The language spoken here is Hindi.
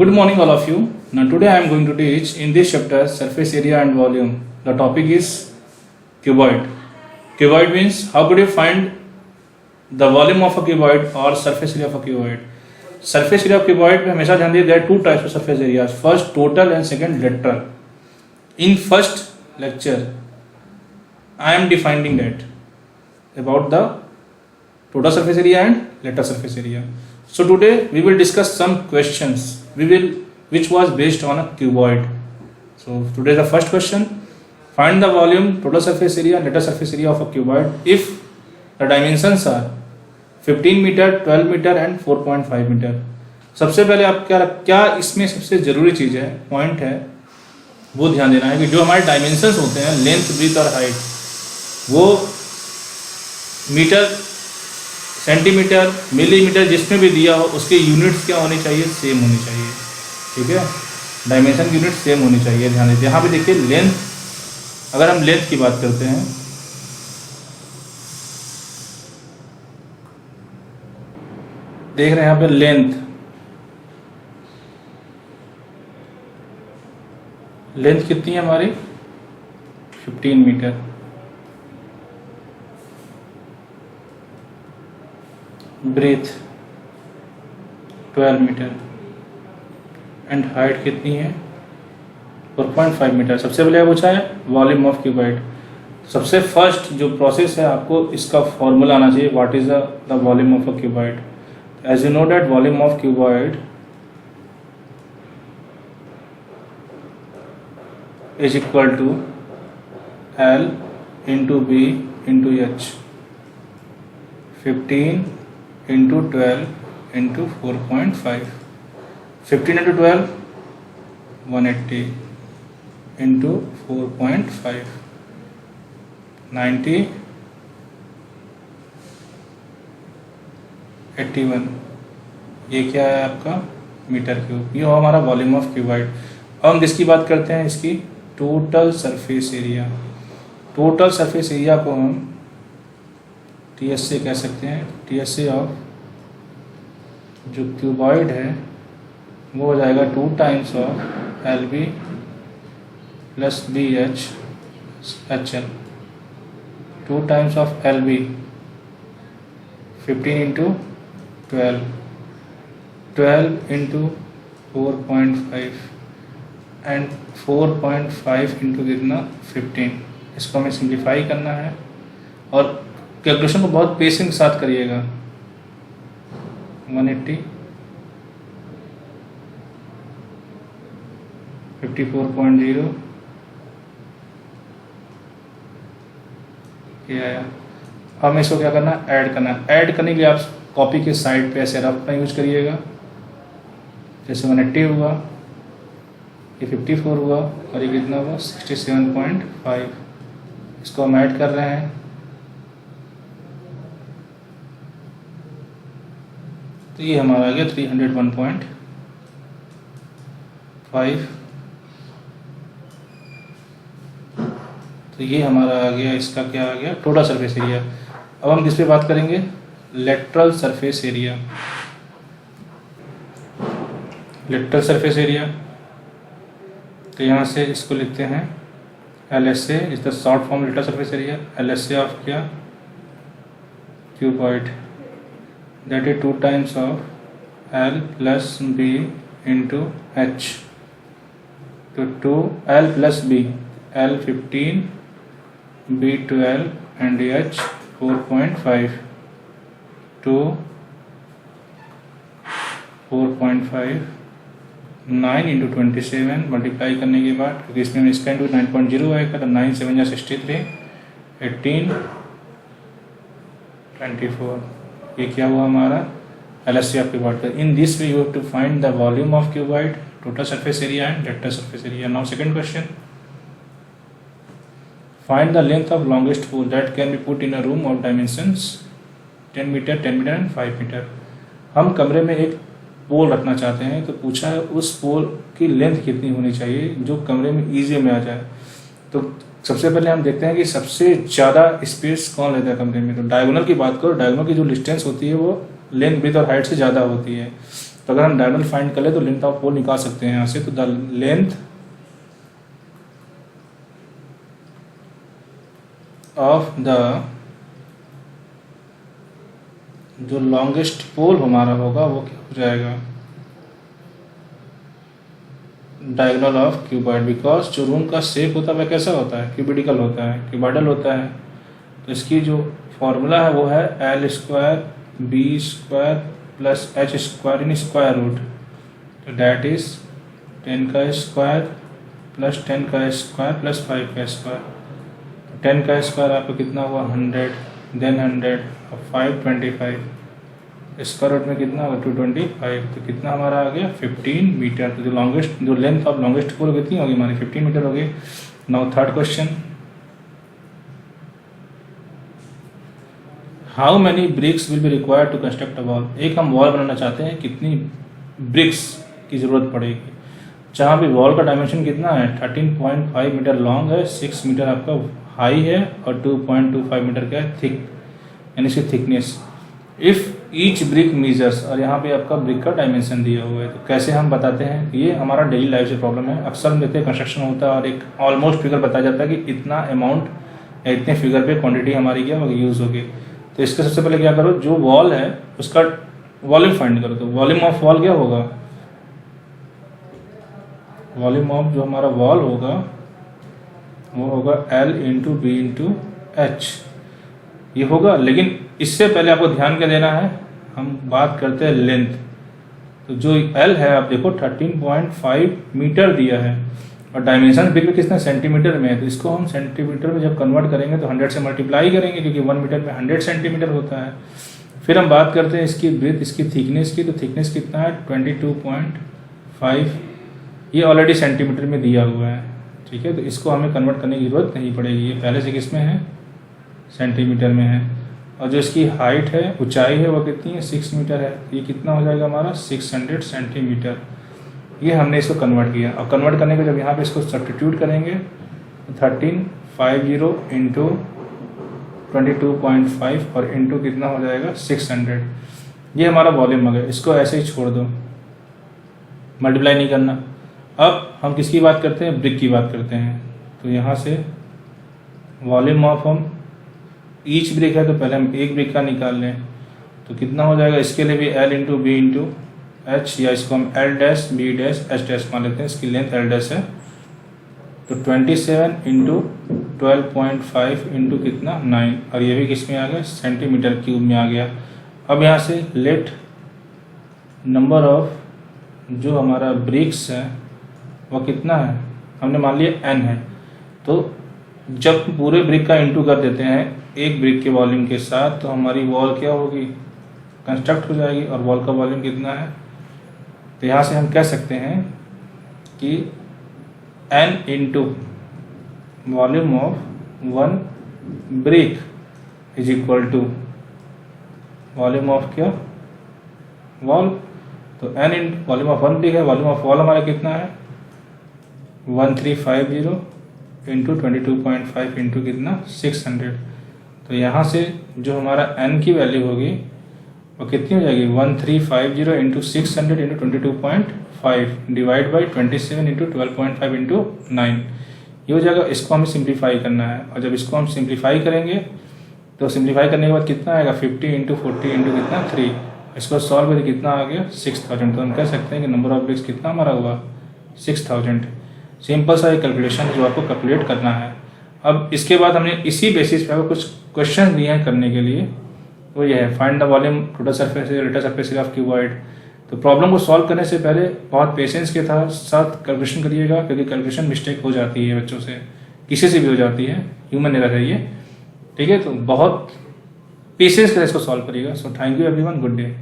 Good morning, all of you. Now, today I am going to teach in this chapter surface area and volume. The topic is cuboid. Cuboid means how could you find the volume of a cuboid or surface area of a cuboid. Surface area of cuboid में हमेशा ध्यान दिए there are two types of surface areas. First total and second lateral. In first lecture, I am defining that about the total surface area and lateral surface area. So today we will discuss some questions which was based on a cuboid. So today the first question: find the volume, total surface area, and lateral surface area of a cuboid if the dimensions are 15 metre, 12 metre and 4.5 metre. सबसे पहले आप क्या इसमें सबसे जरूरी चीज है, पॉइंट है, वो ध्यान देना है कि जो हमारे डायमेंशंस होते हैं लेंथ, ब्रीथ और हाइट, वो मीटर, सेंटीमीटर, मिलीमीटर जिसमें भी दिया हो उसके यूनिट्स क्या होनी चाहिए, सेम होनी चाहिए. ठीक है, डायमेंशन यूनिट सेम होनी चाहिए. ध्यान दीजिए. यहाँ पे देखिए लेंथ, अगर हम लेंथ की बात करते हैं, देख रहे हैं यहाँ पे लेंथ कितनी है हमारी, 15 metre. Breadth 12 metre and height कितनी है, 4.5 मीटर. सबसे पहले पूछा है वॉल्यूम ऑफ क्यूबॉइड. सबसे फर्स्ट जो प्रोसेस है, आपको इसका फॉर्मूला आना चाहिए. What is the volume of a cuboid. As you know that volume of cuboid is equal to L into B into H. 15 into 12 into 4.5. 15 into 12 180 into 4.5 90 81. ये क्या है आपका, मीटर क्यूब. ये हो हमारा वॉल्यूम ऑफ क्यूबॉइड. अब हम जिसकी बात करते हैं, इसकी total surface area. Total surface area को हम TS से कह सकते हैं. TS से ऑफ जो क्यूबॉइड है वो हो जाएगा 2 times of LB plus BH HL. 2 times of LB 15 into 12 into 4.5 and 4.5 into कितना, 15. इसको हमें सिंप्लीफाई करना है और कैलकुलेशन को बहुत पेशेंस के साथ करिएगा. 180 54.0 ये आया. हमें इसको क्या करना, ऐड करना. ऐड करने के लिए आप कॉपी के साइड पे ऐसे रफ का यूज करिएगा. जैसे 180 हुआ, ये 54 हुआ और ये कितना हुआ, 67.5. इसको हम ऐड कर रहे हैं. तो ये हमारा आ गया 301.5. तो ये हमारा आ गया, इसका क्या आ गया, टोटल सरफेस एरिया. अब हम किस पे बात करेंगे, lateral surface area. Lateral surface area, तो यहाँ से इसको लिखते हैं LSA is the short form lateral surface area. LSA of क्या, cuboid, that is 2 times of L plus B into H. तो 2L plus B, L 15, B 12 and H 4.5. 2 4.5 9 into 27 multiply करने के बाद, क्योंकि इसमें इसका इंटू 9.0 आएगा, तो 9 7 या 63, 18 24. ये क्या हुआ हमारा, LSA of cuboid. In this way you have to find the volume of cuboid, total surface area and lateral surface area. Now second question: find the length of longest pole that can be put in a room of dimensions 10 metre, 10 metre and 5 metre. हम कमरे में एक पोल रखना चाहते हैं, तो पूछा है उस पोल की लेंथ कितनी होनी चाहिए जो कमरे में ईजी में आ जाए. तो सबसे पहले हम देखते हैं कि सबसे ज़्यादा स्पेस कौन लेता है कमरे में. तो डायगोनल की बात करो, डायगोनल की जो डिस्टेंस होती है वो लेंथ, ब्रीथ और हाइट से ज़्यादा होती है. तो तो अगर हम डायगोनल फाइंड कर ले तो लेंथ ऑफ पोल निकाल सकते हैं यहाँ से। तो द लेंथ ऑफ द जो लॉन्गेस्ट पोल हमारा होगा वो क्या हो जाएगा, डायगोनल ऑफ क्यूबॉइड। बिकॉज जो रूम का शेप होता है वह कैसा होता है, क्यूबिडिकल होता है, क्यूबॉइडल होता है। तो इसकी जो फॉर्मूला है वो है L square B square plus H square in square root. तो डैट इज 10 का स्क्वायर प्लस 10 का स्क्वायर प्लस 5 का स्क्वायर। 10 का स्क्वायर आपको कितना हुआ 100, देन 100 और 5 25, स्क्वायर रूट में कितना होगा 225। तो कितना हमारा आ गया 15 मीटर। तो जो लेंथ ऑफ लॉन्गेस्ट पोल कितनी होगी हमारी 15 मीटर होगी। Now third question, how many bricks will be required to construct a wall. एक हम वॉल बनाना चाहते हैं, कितनी ब्रिक्स की ज़रूरत पड़ेगी। जहाँ पे वॉल का डायमेंशन कितना है 13.5 मीटर लॉन्ग है, 6 मीटर आपका हाई है और 2.25 मीटर का है थिक, यानी इसकी thickness. If each brick measures, और यहाँ पे आपका ब्रिक का डायमेंशन दिया हुआ है। तो कैसे हम बताते हैं, ये हमारा डेली लाइफ से प्रॉब्लम है। अक्सर हम देखते हैं कंस्ट्रक्शन होता है और एक ऑलमोस्ट फिगर बताया जाता है कि इतना अमाउंट इतने फिगर पे क्वांटिटी हमारी क्या होगी यूज़ होगी। तो इसके सबसे पहले क्या करो, जो वॉल है उसका वॉल्यूम फाइंड करो। तो वॉल्यूम ऑफ वॉल क्या होगा, वॉल्यूम ऑफ जो हमारा वॉल होगा वो होगा L into B into H, ये होगा। लेकिन इससे पहले आपको ध्यान क्या देना है, हम बात करते हैं लेंथ। तो जो L है आप देखो 13.5 मीटर दिया है और डायमेंशन ब्रिक में कितना सेंटीमीटर में है। तो इसको हम सेंटीमीटर में जब कन्वर्ट करेंगे तो 100 से मल्टीप्लाई करेंगे, क्योंकि 1 मीटर में 100 सेंटीमीटर होता है। फिर हम बात करते हैं इसकी ब्रेथ, इसकी थिकनेस की। तो थिकनेस कितना है 22.5, ये ऑलरेडी सेंटीमीटर में दिया हुआ है, ठीक है। तो इसको हमें कन्वर्ट करने की जरूरत नहीं पड़ेगी, ये पहले से किस में है सेंटीमीटर में है। और जो इसकी हाइट है, ऊंचाई है, वो कितनी है 6 मीटर है। ये कितना हो जाएगा हमारा 600 सेंटीमीटर। ये हमने इसको कन्वर्ट किया। और कन्वर्ट करने के जब यहाँ पे इसको सब्स्टिट्यूट करेंगे तो 1350 इंटू 22.5 और इंटू कितना हो जाएगा 600। ये हमारा वॉल्यूम आ गया। इसको ऐसे ही छोड़ दो, मल्टीप्लाई नहीं करना। अब हम किसकी बात करते हैं, ब्रिक की बात करते हैं। तो यहाँ से वॉल्यूम ऑफ हम ईच ब्रिक है तो पहले हम एक ब्रिक का निकाल लें। तो कितना हो जाएगा, इसके लिए भी L into B into H, या इसको हम L dash B dash H dash मान लेते हैं। इसकी लेंथ L डैश है। तो 27 इंटू 12.5 इंटू कितना 9, और ये भी किस में आ गया सेंटीमीटर क्यूब में आ गया। अब यहाँ से लेट नंबर ऑफ जो हमारा ब्रिक्स है वो कितना है, हमने मान लिया n है। तो जब पूरे ब्रिक का इंटू कर देते हैं एक ब्रिक के वॉल्यूम के साथ, तो हमारी वॉल क्या होगी कंस्ट्रक्ट हो जाएगी। और वॉल का वॉल्यूम कितना है, तो यहाँ से हम कह सकते हैं कि n into volume of 1 brick is equal to volume of क्या वॉल। तो n into volume of 1 brick है, वॉल्यूम ऑफ वॉल हमारा कितना है 1350 इंटू 22.5 इंटू कितना 600। तो यहाँ से जो हमारा n की वैल्यू होगी वो कितनी हो जाएगी 1350 into 600 into 22.5 divide by 27 into 12.5 into 9, ये हो जाएगा। इसको हमें सिंप्लीफाई करना है। और जब इसको हम सिंप्लीफाई करेंगे तो सिंप्लीफाई करने के बाद कितना आएगा 50 इंटू 40 इंटू कितना 3। इसको सॉल्व करके कितना आ गया 6000। तो हम कह सकते हैं कि नंबर ऑफ ब्रिक्स कितना हमारा हुआ 6000। सिंपल सा एक कैलकुलेशन जो आपको कैलकुलेट करना है। अब इसके बाद हमने इसी बेसिस पे आपको कुछ क्वेश्चन दिए हैं करने के लिए। वो ये है find the volume total surface area lateral surface area of cuboid. तो प्रॉब्लम को सॉल्व करने से पहले बहुत पेशेंस के साथ कैलकुलेशन करिएगा, क्योंकि कैलकुलेशन मिस्टेक हो जाती है बच्चों से, किसी से भी हो जाती है, ह्यूमन एरर है ये, ठीक है। तो बहुत पेशेंस के साथ इसको सॉल्व करिएगा। So thank you everyone, good day.